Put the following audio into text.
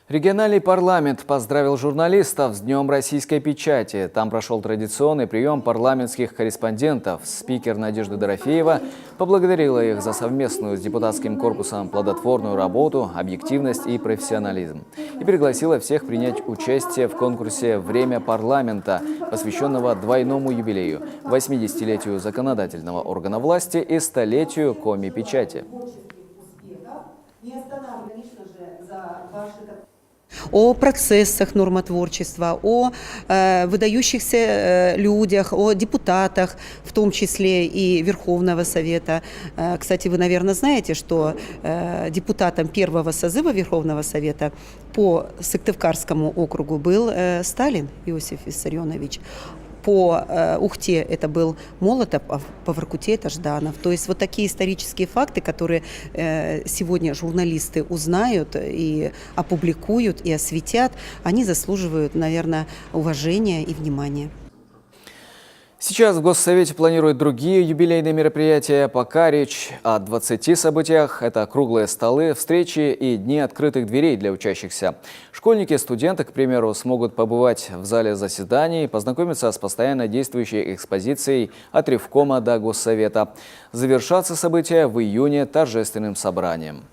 Региональный парламент поздравил журналистов с Днем российской печати. Там прошел традиционный прием парламентских корреспондентов. Спикер Надежда Дорофеева поблагодарила их за совместную с депутатским корпусом плодотворную работу, объективность и профессионализм. И пригласила всех принять участие в конкурсе «Время парламента», посвященного двойному юбилею – 80-летию законодательного органа власти и 100-летию коми-печати. О процессах нормотворчества, о выдающихся людях, о депутатах, в том числе и Верховного Совета. Кстати, вы, наверное, знаете, что депутатом первого созыва Верховного Совета по Сыктывкарскому округу был Сталин Иосиф Виссарионович. По Ухте это был Молотов, а по Воркуте это Жданов. То есть вот такие исторические факты, которые сегодня журналисты узнают и опубликуют, и осветят, они заслуживают, наверное, уважения и внимания. Сейчас в Госсовете планируют другие юбилейные мероприятия. Пока речь о 20 событиях. Это круглые столы, встречи и дни открытых дверей для учащихся. Школьники и студенты, к примеру, смогут побывать в зале заседаний, познакомиться с постоянно действующей экспозицией от Ревкома до Госсовета. Завершатся события в июне торжественным собранием.